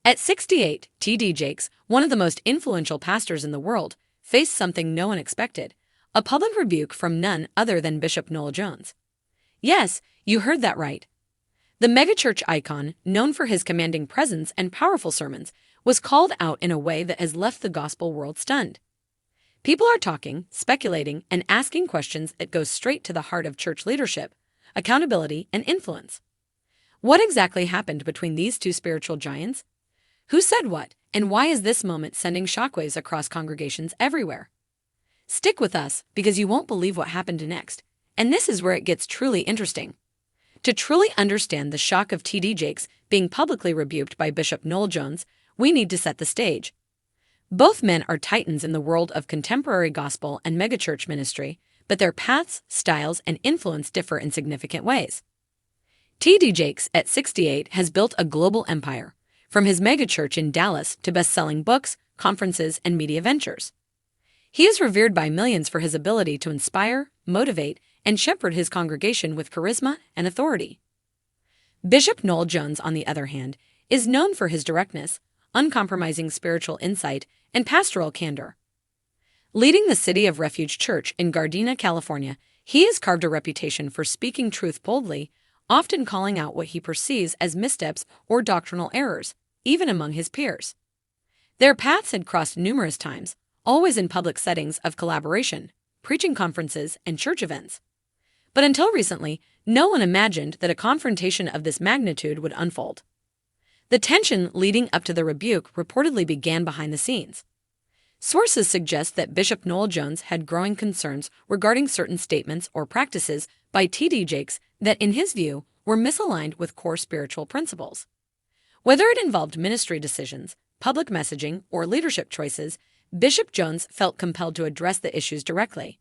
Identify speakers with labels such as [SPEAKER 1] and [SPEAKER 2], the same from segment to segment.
[SPEAKER 1] At 68, T.D. Jakes, one of the most influential pastors in the world, faced something no one expected, a public rebuke from none other than Bishop Noel Jones. Yes, you heard that right. The megachurch icon, known for his commanding presence and powerful sermons, was called out in a way that has left the gospel world stunned. People are talking, speculating, and asking questions that go straight to the heart of church leadership, accountability, and influence. What exactly happened between these two spiritual giants? Who said what, and why is this moment sending shockwaves across congregations everywhere? Stick with us, because you won't believe what happened next, and this is where it gets truly interesting. To truly understand the shock of T.D. Jakes being publicly rebuked by Bishop Noel Jones, we need to set the stage. Both men are titans in the world of contemporary gospel and megachurch ministry, but their paths, styles, and influence differ in significant ways. T.D. Jakes, at 68, has built a global empire, from his megachurch in Dallas to best-selling books, conferences, and media ventures. He is revered by millions for his ability to inspire, motivate, and shepherd his congregation with charisma and authority. Bishop Noel Jones, on the other hand, is known for his directness, uncompromising spiritual insight, and pastoral candor. Leading the City of Refuge Church in Gardena, California, he has carved a reputation for speaking truth boldly, often calling out what he perceives as missteps or doctrinal errors, even among his peers. Their paths had crossed numerous times, always in public settings of collaboration, preaching conferences, and church events. But until recently, no one imagined that a confrontation of this magnitude would unfold. The tension leading up to the rebuke reportedly began behind the scenes. Sources suggest that Bishop Noel Jones had growing concerns regarding certain statements or practices by T.D. Jakes that, in his view, were misaligned with core spiritual principles. Whether it involved ministry decisions, public messaging, or leadership choices, Bishop Jones felt compelled to address the issues directly.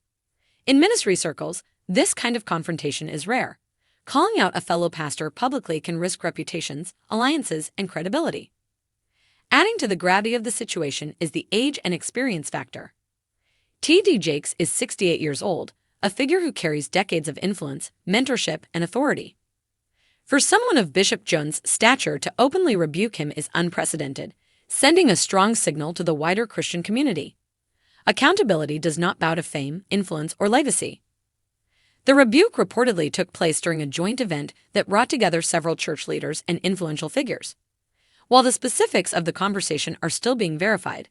[SPEAKER 1] In ministry circles, this kind of confrontation is rare. Calling out a fellow pastor publicly can risk reputations, alliances, and credibility. Adding to the gravity of the situation is the age and experience factor. T.D. Jakes is 68 years old, a figure who carries decades of influence, mentorship, and authority. For someone of Bishop Jones' stature to openly rebuke him is unprecedented, sending a strong signal to the wider Christian community. Accountability does not bow to fame, influence, or legacy. The rebuke reportedly took place during a joint event that brought together several church leaders and influential figures. While the specifics of the conversation are still being verified,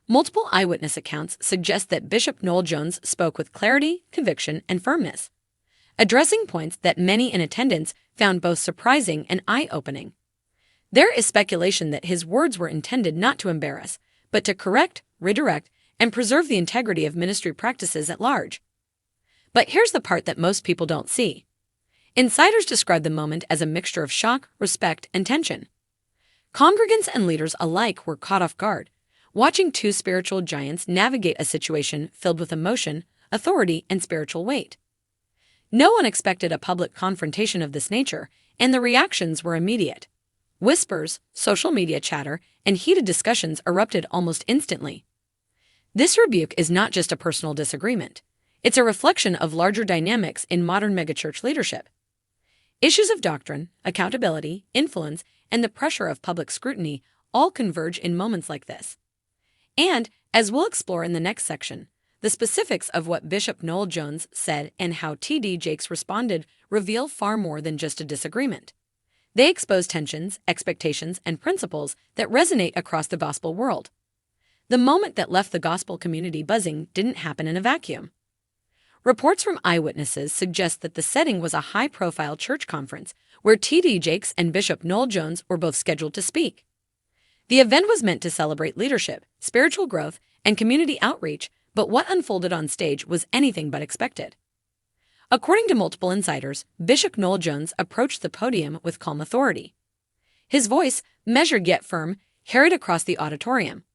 [SPEAKER 1] multiple eyewitness accounts suggest that Bishop Noel Jones spoke with clarity, conviction, and firmness, addressing points that many in attendance found both surprising and eye-opening. There is speculation that his words were intended not to embarrass, but to correct, redirect, and preserve the integrity of ministry practices at large. But here's the part that most people don't see. Insiders describe the moment as a mixture of shock, respect, and tension. Congregants and leaders alike were caught off guard, watching two spiritual giants navigate a situation filled with emotion, authority, and spiritual weight. No one expected a public confrontation of this nature, and the reactions were immediate. Whispers, social media chatter, and heated discussions erupted almost instantly. This rebuke is not just a personal disagreement. It's a reflection of larger dynamics in modern megachurch leadership. Issues of doctrine, accountability, influence, and the pressure of public scrutiny all converge in moments like this. And, as we'll explore in the next section, the specifics of what Bishop Noel Jones said and how T.D. Jakes responded reveal far more than just a disagreement. They expose tensions, expectations, and principles that resonate across the gospel world. The moment that left the gospel community buzzing didn't happen in a vacuum. Reports from eyewitnesses suggest that the setting was a high-profile church conference where T.D. Jakes and Bishop Noel Jones were both scheduled to speak. The event was meant to celebrate leadership, spiritual growth, and community outreach, but what unfolded on stage was anything but expected. According to multiple insiders, Bishop Noel Jones approached the podium with calm authority. His voice, measured yet firm, carried across the auditorium.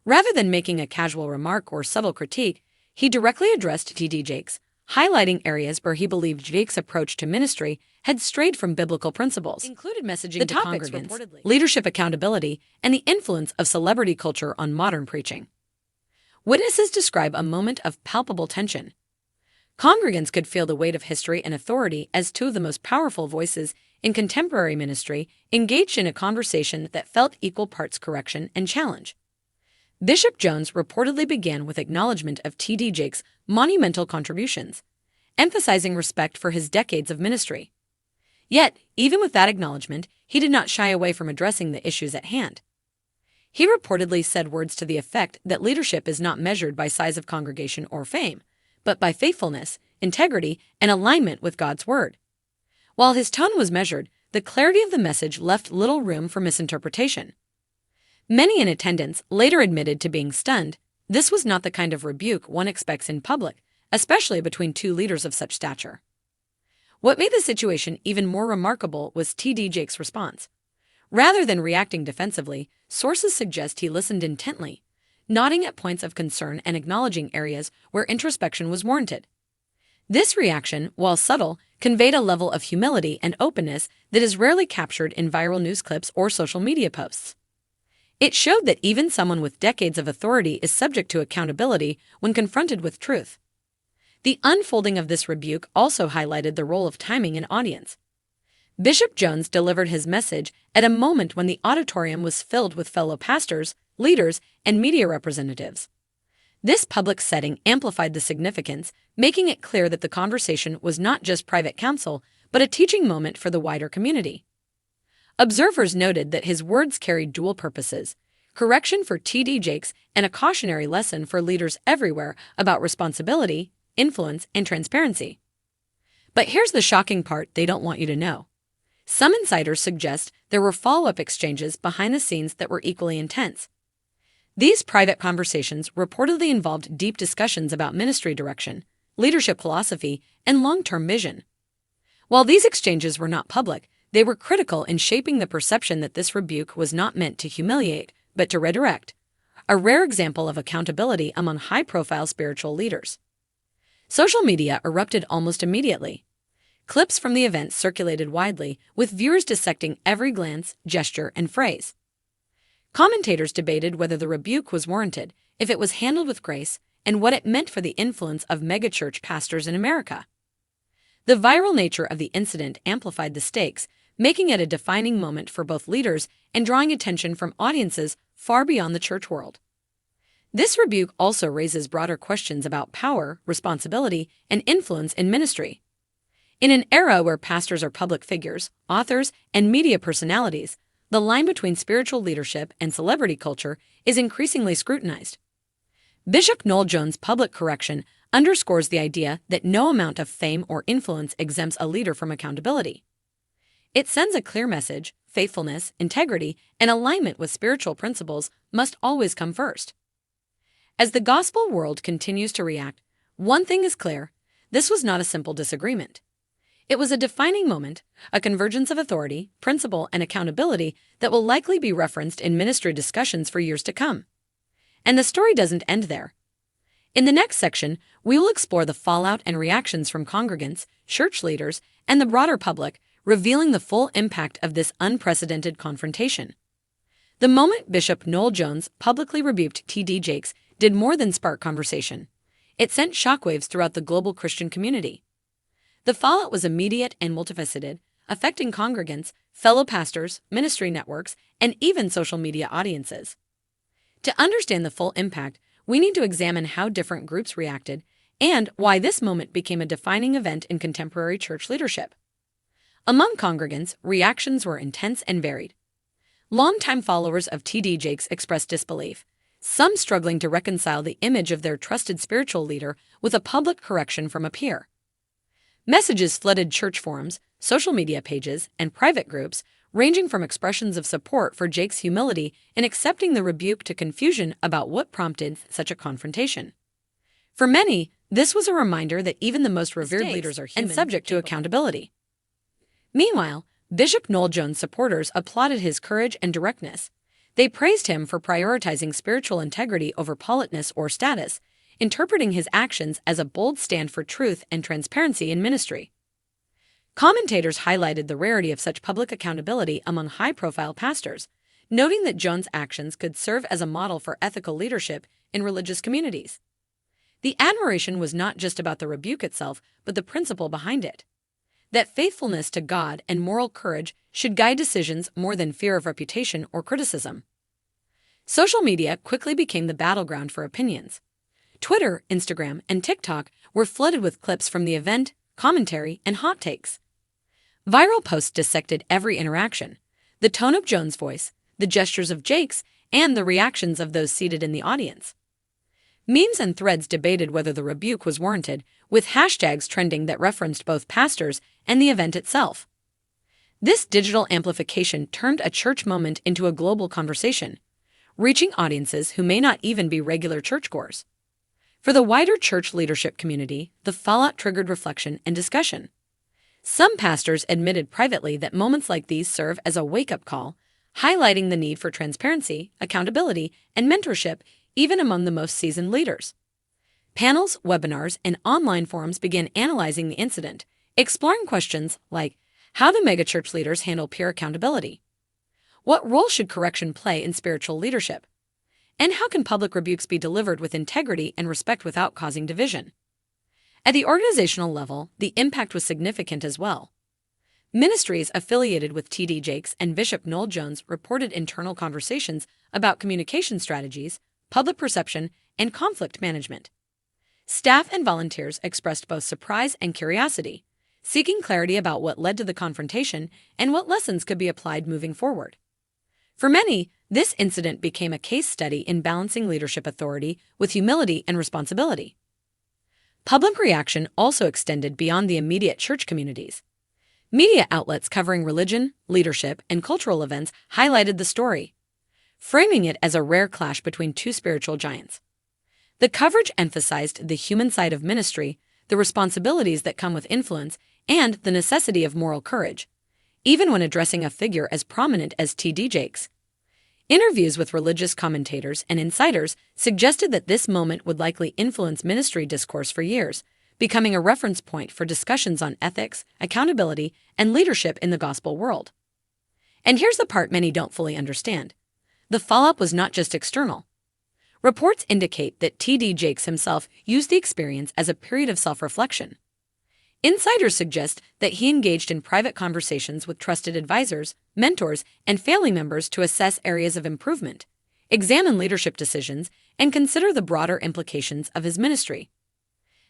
[SPEAKER 1] Rather than making a casual remark or subtle critique, he directly addressed T.D. Jakes, highlighting areas where he believed Jakes' approach to ministry had strayed from biblical principles. Included messaging to congregants, leadership accountability, and the influence of celebrity culture on modern preaching. Witnesses describe a moment of palpable tension. Congregants could feel the weight of history and authority as two of the most powerful voices in contemporary ministry engaged in a conversation that felt equal parts correction and challenge. Bishop Jones reportedly began with acknowledgement of T.D. Jakes' monumental contributions, emphasizing respect for his decades of ministry. Yet, even with that acknowledgement, he did not shy away from addressing the issues at hand. He reportedly said words to the effect that leadership is not measured by size of congregation or fame, but by faithfulness, integrity, and alignment with God's word. While his tone was measured, the clarity of the message left little room for misinterpretation. Many in attendance later admitted to being stunned. This was not the kind of rebuke one expects in public, especially between two leaders of such stature. What made the situation even more remarkable was T.D. Jakes' response. Rather than reacting defensively, sources suggest he listened intently, nodding at points of concern and acknowledging areas where introspection was warranted. This reaction, while subtle, conveyed a level of humility and openness that is rarely captured in viral news clips or social media posts. It showed that even someone with decades of authority is subject to accountability when confronted with truth. The unfolding of this rebuke also highlighted the role of timing and audience. Bishop Jones delivered his message at a moment when the auditorium was filled with fellow pastors, leaders, and media representatives. This public setting amplified the significance, making it clear that the conversation was not just private counsel, but a teaching moment for the wider community. Observers noted that his words carried dual purposes: correction for T.D. Jakes and a cautionary lesson for leaders everywhere about responsibility, influence, and transparency. But here's the shocking part they don't want you to know. Some insiders suggest there were follow-up exchanges behind the scenes that were equally intense. These private conversations reportedly involved deep discussions about ministry direction, leadership philosophy, and long-term vision. While these exchanges were not public, they were critical in shaping the perception that this rebuke was not meant to humiliate, but to redirect, a rare example of accountability among high-profile spiritual leaders. Social media erupted almost immediately. Clips from the event circulated widely, with viewers dissecting every glance, gesture, and phrase. Commentators debated whether the rebuke was warranted, if it was handled with grace, and what it meant for the influence of megachurch pastors in America. The viral nature of the incident amplified the stakes, making it a defining moment for both leaders and drawing attention from audiences far beyond the church world. This rebuke also raises broader questions about power, responsibility, and influence in ministry. In an era where pastors are public figures, authors, and media personalities, the line between spiritual leadership and celebrity culture is increasingly scrutinized. Bishop Noel Jones' public correction underscores the idea that no amount of fame or influence exempts a leader from accountability. It sends a clear message: faithfulness, integrity, and alignment with spiritual principles must always come first. As the gospel world continues to react, one thing is clear: this was not a simple disagreement. It was a defining moment, a convergence of authority, principle, and accountability that will likely be referenced in ministry discussions for years to come. And the story doesn't end there. In the next section, we will explore the fallout and reactions from congregants, church leaders, and the broader public, revealing the full impact of this unprecedented confrontation. The moment Bishop Noel Jones publicly rebuked T.D. Jakes did more than spark conversation. It sent shockwaves throughout the global Christian community. The fallout was immediate and multifaceted, affecting congregants, fellow pastors, ministry networks, and even social media audiences. To understand the full impact, we need to examine how different groups reacted and why this moment became a defining event in contemporary church leadership. Among congregants, reactions were intense and varied. Longtime followers of T.D. Jakes expressed disbelief, some struggling to reconcile the image of their trusted spiritual leader with a public correction from a peer. Messages flooded church forums, social media pages, and private groups, ranging from expressions of support for Jakes' humility in accepting the rebuke to confusion about what prompted such a confrontation. For many, this was a reminder that even the most revered leaders are human and subject to accountability. Meanwhile, Bishop Noel Jones' supporters applauded his courage and directness. They praised him for prioritizing spiritual integrity over politeness or status, interpreting his actions as a bold stand for truth and transparency in ministry. Commentators highlighted the rarity of such public accountability among high-profile pastors, noting that Jones' actions could serve as a model for ethical leadership in religious communities. The admiration was not just about the rebuke itself, but the principle behind it. that faithfulness to God and moral courage should guide decisions more than fear of reputation or criticism. Social media quickly became the battleground for opinions. Twitter, Instagram, and TikTok were flooded with clips from the event, commentary, and hot takes. Viral posts dissected every interaction: the tone of Jones' voice, the gestures of Jake's, and the reactions of those seated in the audience. Memes and threads debated whether the rebuke was warranted, with hashtags trending that referenced both pastors and the event itself. This digital amplification turned a church moment into a global conversation, reaching audiences who may not even be regular churchgoers. For the wider church leadership community, the fallout triggered reflection and discussion. Some pastors admitted privately that moments like these serve as a wake-up call, highlighting the need for transparency, accountability, and mentorship even among the most seasoned leaders. Panels, webinars, and online forums began analyzing the incident, exploring questions like, how do megachurch leaders handle peer accountability? What role should correction play in spiritual leadership? And how can public rebukes be delivered with integrity and respect without causing division? At the organizational level, the impact was significant as well. Ministries affiliated with T.D. Jakes and Bishop Noel Jones reported internal conversations about communication strategies, public perception, and conflict management. Staff and volunteers expressed both surprise and curiosity, seeking clarity about what led to the confrontation and what lessons could be applied moving forward. For many, this incident became a case study in balancing leadership authority with humility and responsibility. Public reaction also extended beyond the immediate church communities. Media outlets covering religion, leadership, and cultural events highlighted the story, framing it as a rare clash between two spiritual giants. The coverage emphasized the human side of ministry, the responsibilities that come with influence, and the necessity of moral courage, even when addressing a figure as prominent as T.D. Jakes. Interviews with religious commentators and insiders suggested that this moment would likely influence ministry discourse for years, becoming a reference point for discussions on ethics, accountability, and leadership in the gospel world. And here's the part many don't fully understand. The fallout was not just external. Reports indicate that T.D. Jakes himself used the experience as a period of self-reflection. Insiders suggest that he engaged in private conversations with trusted advisors, mentors, and family members to assess areas of improvement, examine leadership decisions, and consider the broader implications of his ministry.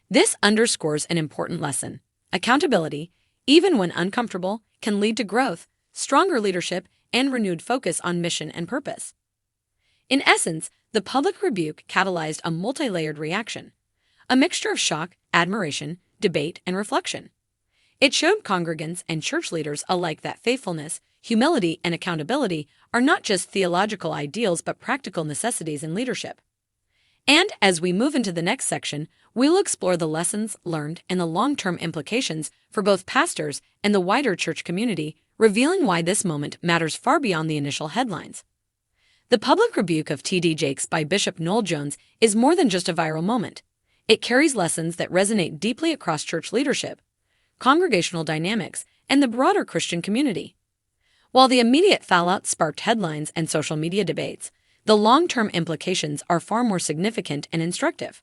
[SPEAKER 1] This underscores an important lesson. Accountability, even when uncomfortable, can lead to growth, stronger leadership, and renewed focus on mission and purpose. In essence, the public rebuke catalyzed a multi-layered reaction, a mixture of shock, admiration, debate, and reflection. It showed congregants and church leaders alike that faithfulness, humility, and accountability are not just theological ideals but practical necessities in leadership. And as we move into the next section, we'll explore the lessons learned and the long-term implications for both pastors and the wider church community, revealing why this moment matters far beyond the initial headlines. The public rebuke of T.D. Jakes by Bishop Noel Jones is more than just a viral moment. It carries lessons that resonate deeply across church leadership, congregational dynamics, and the broader Christian community. While the immediate fallout sparked headlines and social media debates, the long-term implications are far more significant and instructive.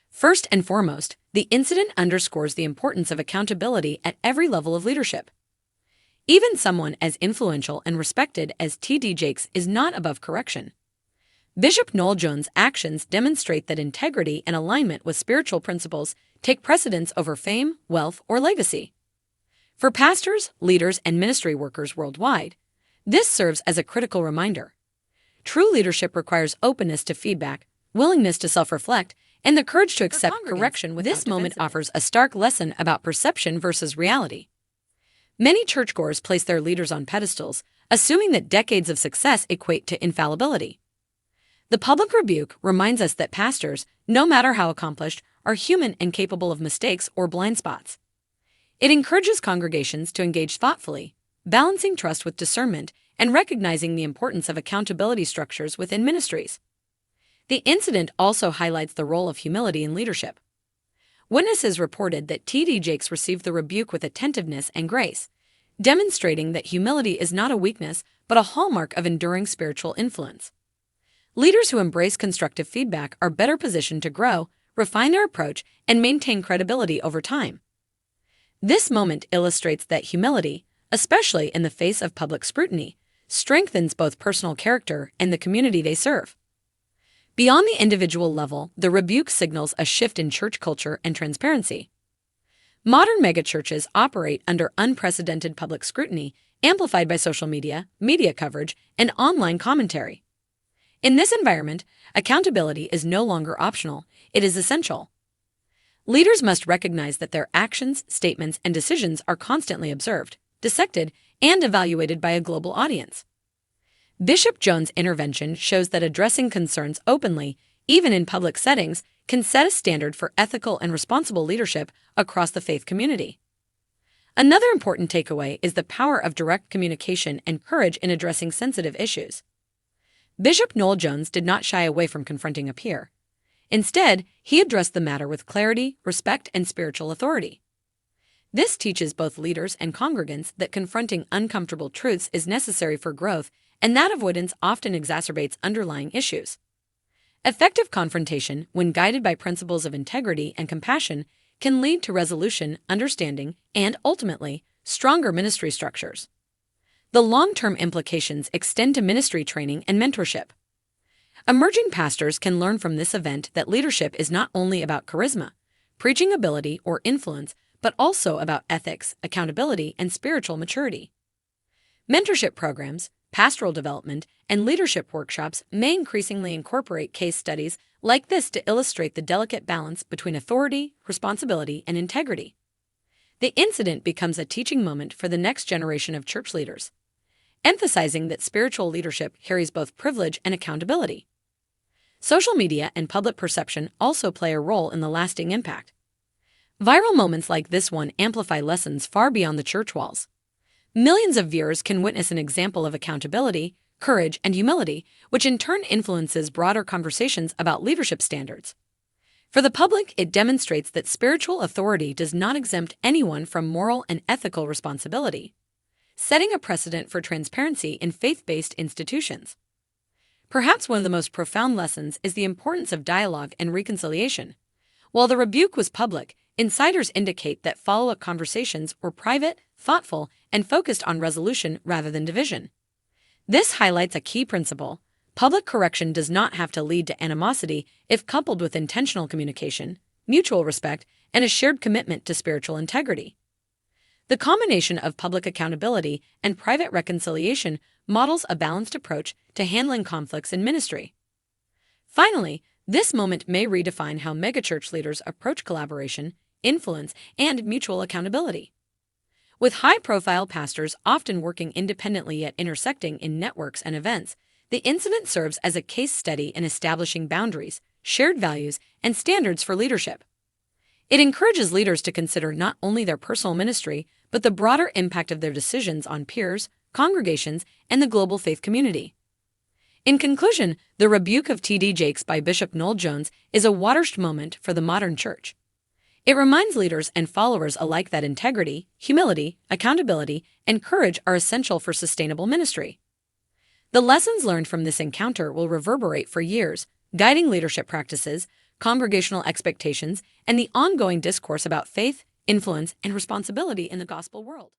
[SPEAKER 1] First and foremost, the incident underscores the importance of accountability at every level of leadership. Even someone as influential and respected as T.D. Jakes is not above correction. Bishop Noel Jones' actions demonstrate that integrity and alignment with spiritual principles take precedence over fame, wealth, or legacy. For pastors, leaders, and ministry workers worldwide, this serves as a critical reminder. True leadership requires openness to feedback, willingness to self-reflect, and the courage to accept correction. This moment offers a stark lesson about perception versus reality. Many churchgoers place their leaders on pedestals, assuming that decades of success equate to infallibility. The public rebuke reminds us that pastors, no matter how accomplished, are human and capable of mistakes or blind spots. It encourages congregations to engage thoughtfully, balancing trust with discernment and recognizing the importance of accountability structures within ministries. The incident also highlights the role of humility in leadership. Witnesses reported that T.D. Jakes received the rebuke with attentiveness and grace, demonstrating that humility is not a weakness but a hallmark of enduring spiritual influence. Leaders who embrace constructive feedback are better positioned to grow, refine their approach, and maintain credibility over time. This moment illustrates that humility, especially in the face of public scrutiny, strengthens both personal character and the community they serve. Beyond the individual level, the rebuke signals a shift in church culture and transparency. Modern megachurches operate under unprecedented public scrutiny, amplified by social media, media coverage, and online commentary. In this environment, accountability is no longer optional, it is essential. Leaders must recognize that their actions, statements, and decisions are constantly observed, dissected, and evaluated by a global audience. Bishop Jones' intervention shows that addressing concerns openly, even in public settings, can set a standard for ethical and responsible leadership across the faith community. Another important takeaway is the power of direct communication and courage in addressing sensitive issues. Bishop Noel Jones did not shy away from confronting a peer. Instead, he addressed the matter with clarity, respect, and spiritual authority. This teaches both leaders and congregants that confronting uncomfortable truths is necessary for growth, and that avoidance often exacerbates underlying issues. Effective confrontation, when guided by principles of integrity and compassion, can lead to resolution, understanding, and ultimately, stronger ministry structures. The long-term implications extend to ministry training and mentorship. Emerging pastors can learn from this event that leadership is not only about charisma, preaching ability, or influence, but also about ethics, accountability, and spiritual maturity. Mentorship programs, pastoral development, and leadership workshops may increasingly incorporate case studies like this to illustrate the delicate balance between authority, responsibility, and integrity. The incident becomes a teaching moment for the next generation of church leaders, emphasizing that spiritual leadership carries both privilege and accountability. Social media and public perception also play a role in the lasting impact. Viral moments like this one amplify lessons far beyond the church walls. Millions of viewers can witness an example of accountability, courage, and humility, which in turn influences broader conversations about leadership standards. For the public, it demonstrates that spiritual authority does not exempt anyone from moral and ethical responsibility, setting a precedent for transparency in faith-based institutions. Perhaps one of the most profound lessons is the importance of dialogue and reconciliation. While the rebuke was public, insiders indicate that follow-up conversations were private, thoughtful, and focused on resolution rather than division. This highlights a key principle: public correction does not have to lead to animosity if coupled with intentional communication, mutual respect, and a shared commitment to spiritual integrity. The combination of public accountability and private reconciliation models a balanced approach to handling conflicts in ministry. Finally, this moment may redefine how megachurch leaders approach collaboration, influence, and mutual accountability. With high-profile pastors often working independently yet intersecting in networks and events, the incident serves as a case study in establishing boundaries, shared values, and standards for leadership. It encourages leaders to consider not only their personal ministry, but the broader impact of their decisions on peers, congregations, and the global faith community. In conclusion, the rebuke of T.D. Jakes by Bishop Noel Jones is a watershed moment for the modern church. It reminds leaders and followers alike that integrity, humility, accountability, and courage are essential for sustainable ministry. The lessons learned from this encounter will reverberate for years, guiding leadership practices, congregational expectations, and the ongoing discourse about faith, influence, and responsibility in the gospel world.